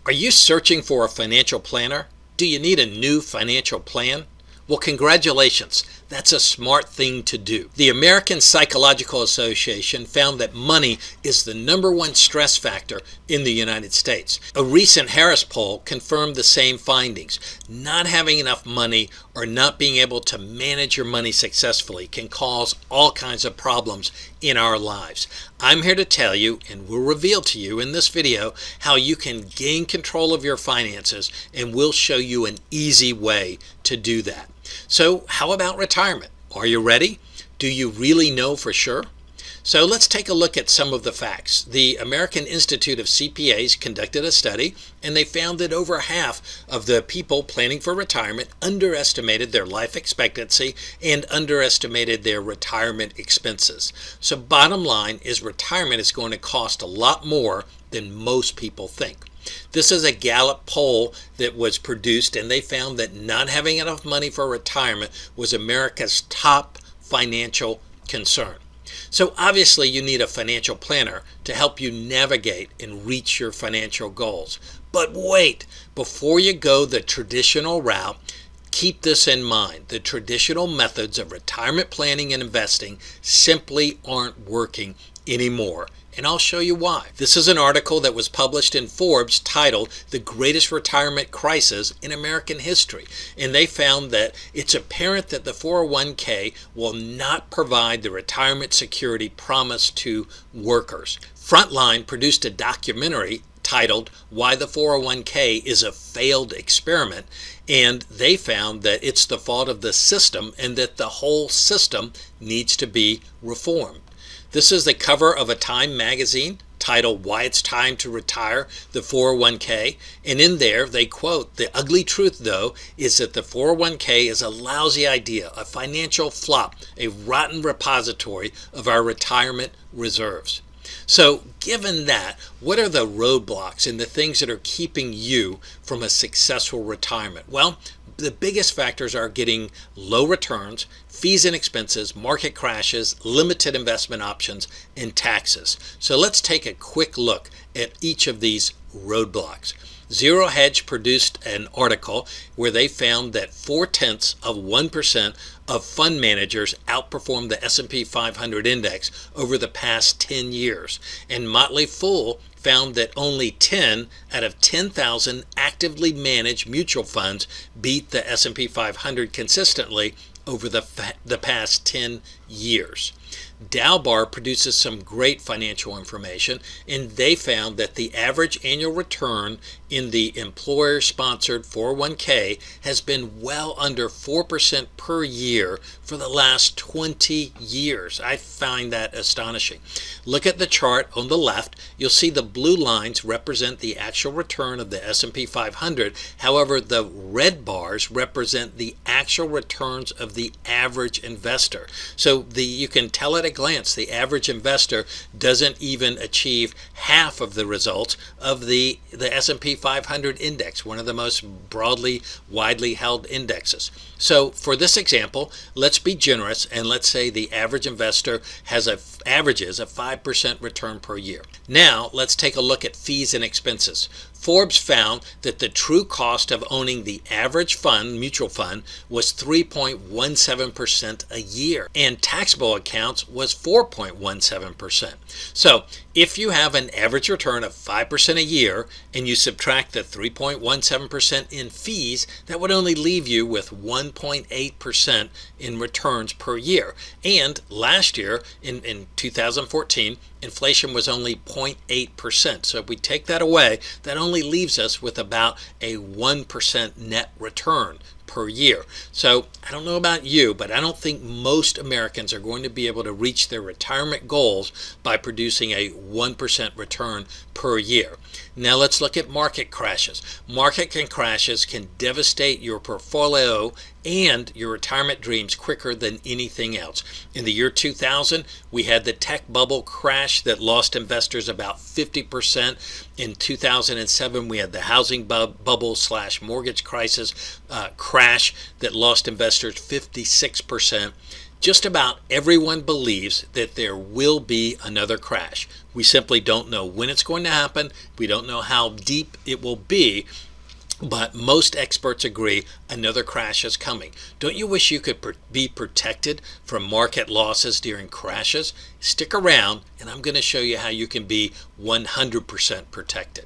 Are you searching for a financial planner? Do you need a new financial plan? Well, congratulations. That's a smart thing to do. The American Psychological Association found that money is the #1 stress factor in the United States. A recent Harris poll confirmed the same findings. Not having enough money or not being able to manage your money successfully can cause all kinds of problems in our lives. I'm here to tell you, and will reveal to you in this video, how you can gain control of your finances, and we'll show you an easy way to do that. So how about retirement? Are you ready? Do you really know for sure? So let's take a look at some of the facts. The American Institute of CPAs conducted a study, and they found that over half of the people planning for retirement underestimated their life expectancy and underestimated their retirement expenses. So bottom line is retirement is going to cost a lot more than most people think. This is a Gallup poll that was produced, and they found that not having enough money for retirement was America's top financial concern. So obviously you need a financial planner to help you navigate and reach your financial goals. But wait, before you go the traditional route, keep this in mind. The traditional methods of retirement planning and investing simply aren't working anymore. And I'll show you why. This is an article that was published in Forbes titled "The Greatest Retirement Crisis in American History." And they found that it's apparent that the 401k will not provide the retirement security promised to workers. Frontline produced a documentary titled "Why the 401k is a Failed Experiment," and they found that it's the fault of the system and that the whole system needs to be reformed. This is the cover of a Time magazine titled "Why It's Time to Retire the 401k," and in there they quote, "The ugly truth, though, is that the 401k is a lousy idea, a financial flop, a rotten repository of our retirement reserves." So given that, what are the roadblocks and the things that are keeping you from a successful retirement? Well, the biggest factors are getting low returns, fees and expenses, market crashes, limited investment options, and taxes. So let's take a quick look at each of these roadblocks. Zero Hedge produced an article where they found that 0.4% of fund managers outperformed the S&P 500 index over the past 10 years. And Motley Fool found that only 10 out of 10,000 actively managed mutual funds beat the S&P 500 consistently over the past 10 years. Dalbar produces some great financial information, and they found that the average annual return in the employer-sponsored 401k has been well under 4% per year for the last 20 years. I find that astonishing. Look at the chart on the left. You'll see the blue lines represent the actual return of the S&P 500. However, the red bars represent the actual returns of the average investor. So you can tell at a glance the average investor doesn't even achieve half of the results of the S&P 500 index, one of the most widely held indexes. So for this example, let's be generous and let's say the average investor averages a 5% return per year. Now let's take a look at fees and expenses. Forbes found that the true cost of owning the average mutual fund was 3.17% a year, and taxable accounts was 4.17%. So if you have an average return of 5% a year and you subtract the 3.17% in fees, that would only leave you with 1.8% in returns per year. And last year, in 2014, inflation was only 0.8%. So if we take that away, that only leaves us with about a 1% net return per year. So I don't know about you, but I don't think most Americans are going to be able to reach their retirement goals by producing a 1% return per year. Now let's look at market crashes. Market crashes can devastate your portfolio and your retirement dreams quicker than anything else. In the year 2000, we had the tech bubble crash that lost investors about 50%. In 2007, we had the housing bubble/mortgage crisis crash that lost investors 56%. Just about everyone believes that there will be another crash. We simply don't know when it's going to happen. We don't know how deep it will be. But most experts agree another crash is coming. Don't you wish you could be protected from market losses during crashes? Stick around and I'm going to show you how you can be 100% protected.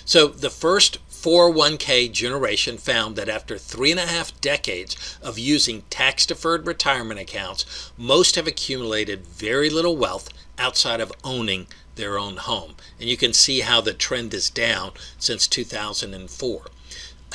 So the first 401k generation found that after 3.5 decades of using tax-deferred retirement accounts, most have accumulated very little wealth outside of owning their own home. And you can see how the trend is down since 2004.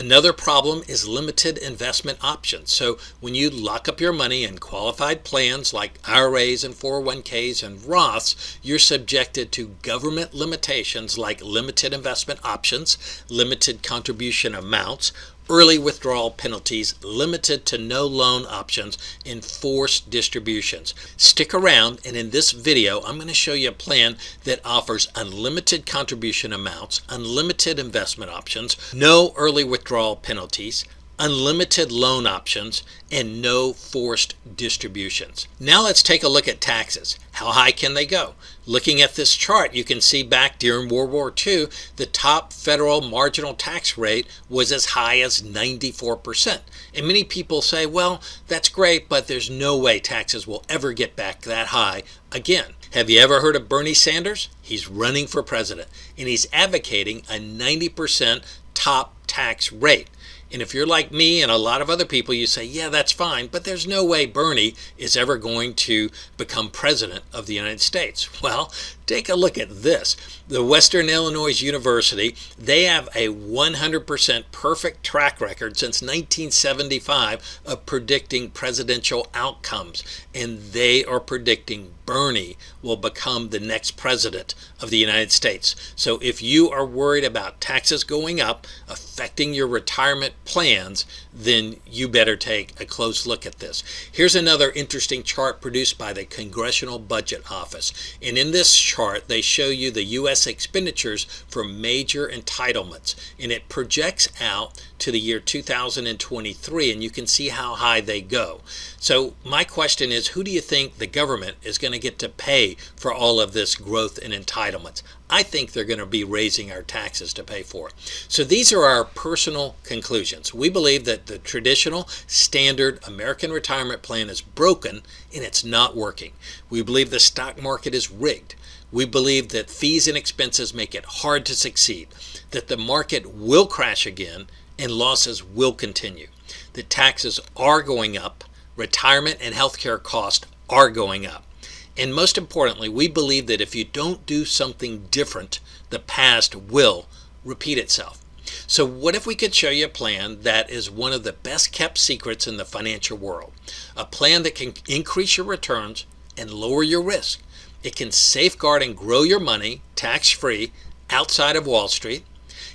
Another problem is limited investment options. So when you lock up your money in qualified plans like IRAs and 401ks and Roths, you're subjected to government limitations like limited investment options, limited contribution amounts, early withdrawal penalties, limited to no loan options, and forced distributions. Stick around, and in this video I'm going to show you a plan that offers unlimited contribution amounts, unlimited investment options, no early withdrawal penalties, unlimited loan options, and no forced distributions. Now let's take a look at taxes. How high can they go? Looking at this chart, you can see back during World War II, the top federal marginal tax rate was as high as 94%. And many people say, well, that's great, but there's no way taxes will ever get back that high again. Have you ever heard of Bernie Sanders? He's running for president, and he's advocating a 90% top tax rate. And if you're like me and a lot of other people, you say, yeah, that's fine, but there's no way Bernie is ever going to become president of the United States. Well, take a look at this. The Western Illinois University, they have a 100% perfect track record since 1975 of predicting presidential outcomes. And they are predicting Bernie will become the next president of the United States. So if you are worried about taxes going up, affecting your retirement plans, then you better take a close look at this. Here's another interesting chart produced by the Congressional Budget Office. And in this chart, they show you the U.S. expenditures for major entitlements. And it projects out to the year 2023, and you can see how high they go. So my question is, who do you think the government is going to get to pay for all of this growth in entitlements? I think they're going to be raising our taxes to pay for it. So these are our personal conclusions. We believe that the traditional standard American retirement plan is broken and it's not working. We believe the stock market is rigged. We believe that fees and expenses make it hard to succeed, that the market will crash again and losses will continue. The taxes are going up, retirement and healthcare costs are going up. And most importantly, we believe that if you don't do something different, the past will repeat itself. So what if we could show you a plan that is one of the best kept secrets in the financial world? A plan that can increase your returns and lower your risk. It can safeguard and grow your money tax-free outside of Wall Street,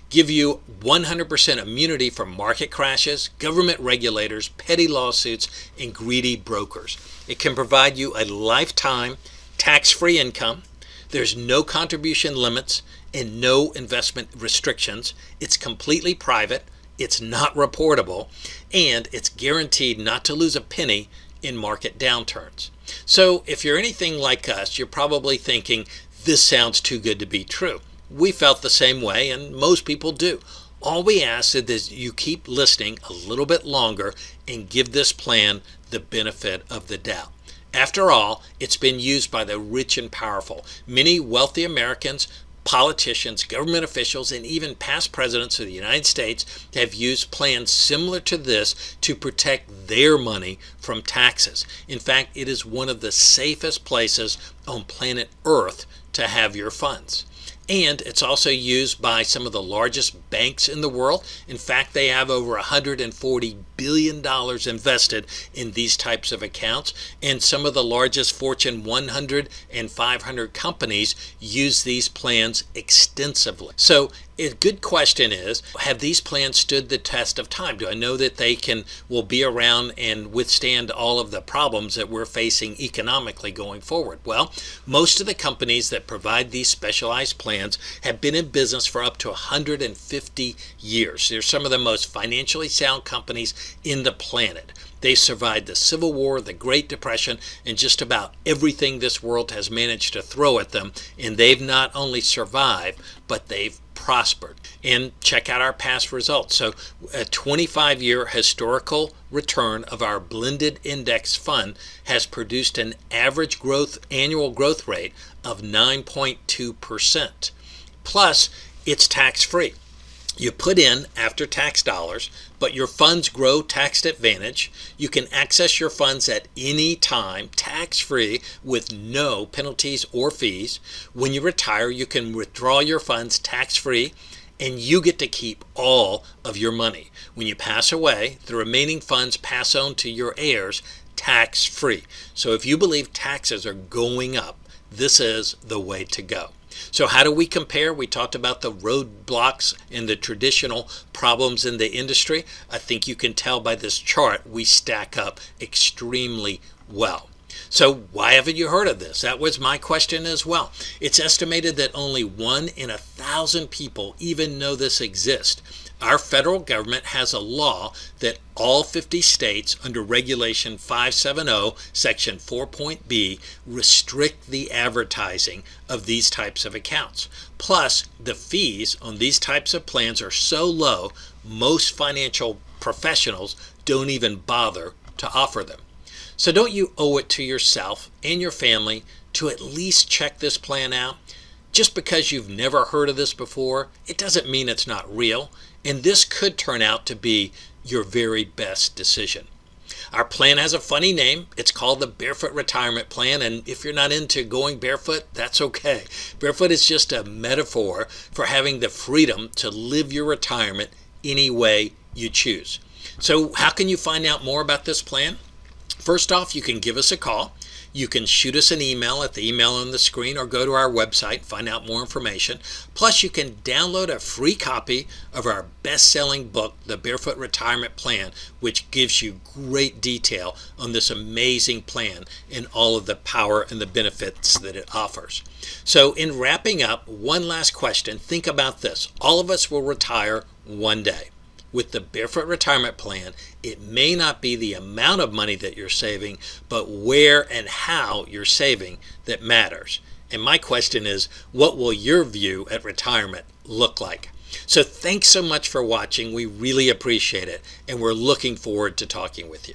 give you 100% immunity from market crashes, government regulators, petty lawsuits, and greedy brokers. It can provide you a lifetime tax-free income. There's no contribution limits and no investment restrictions. It's completely private. It's not reportable. And it's guaranteed not to lose a penny in market downturns. So if you're anything like us, you're probably thinking, this sounds too good to be true. We felt the same way, and most people do. All we ask is that you keep listening a little bit longer and give this plan the benefit of the doubt. After all, it's been used by the rich and powerful. Many wealthy Americans, politicians, government officials, and even past presidents of the United States have used plans similar to this to protect their money from taxes. In fact, it is one of the safest places on planet Earth to have your funds. And it's also used by some of the largest banks in the world. In fact, they have over $140 billion invested in these types of accounts. And some of the largest Fortune 100 and 500 companies use these plans extensively. So A good question is, have these plans stood the test of time? Do I know that they will be around and withstand all of the problems that we're facing economically going forward? Well, most of the companies that provide these specialized plans have been in business for up to 150 years. They're some of the most financially sound companies in the planet. They survived the Civil War, the Great Depression, and just about everything this world has managed to throw at them. And they've not only survived, but they've prospered. And check out our past results. So a 25-year historical return of our blended index fund has produced an average annual growth rate of 9.2%. Plus, it's tax-free. You put in after-tax dollars, but your funds grow tax advantage. You can access your funds at any time, tax-free, with no penalties or fees. When you retire, you can withdraw your funds tax-free, and you get to keep all of your money. When you pass away, the remaining funds pass on to your heirs tax-free. So if you believe taxes are going up, this is the way to go. So how do we compare? We talked about the roadblocks and the traditional problems in the industry. I think you can tell by this chart we stack up extremely well. So why haven't you heard of this? That was my question as well. It's estimated that only 1 in 1,000 people even know this exists. Our federal government has a law that all 50 states under Regulation 570, Section 4.b, restrict the advertising of these types of accounts. Plus, the fees on these types of plans are so low, most financial professionals don't even bother to offer them. So don't you owe it to yourself and your family to at least check this plan out? Just because you've never heard of this before, it doesn't mean it's not real. And this could turn out to be your very best decision. Our plan has a funny name. It's called the Barefoot Retirement Plan. And if you're not into going barefoot, that's okay. Barefoot is just a metaphor for having the freedom to live your retirement any way you choose. So how can you find out more about this plan? First off, you can give us a call. You can shoot us an email at the email on the screen or go to our website and find out more information. Plus, you can download a free copy of our best-selling book, The Barefoot Retirement Plan, which gives you great detail on this amazing plan and all of the power and the benefits that it offers. So in wrapping up, one last question. Think about this. All of us will retire one day. With the Barefoot Retirement Plan, it may not be the amount of money that you're saving, but where and how you're saving that matters. And my question is, what will your view at retirement look like? So thanks so much for watching. We really appreciate it, and we're looking forward to talking with you.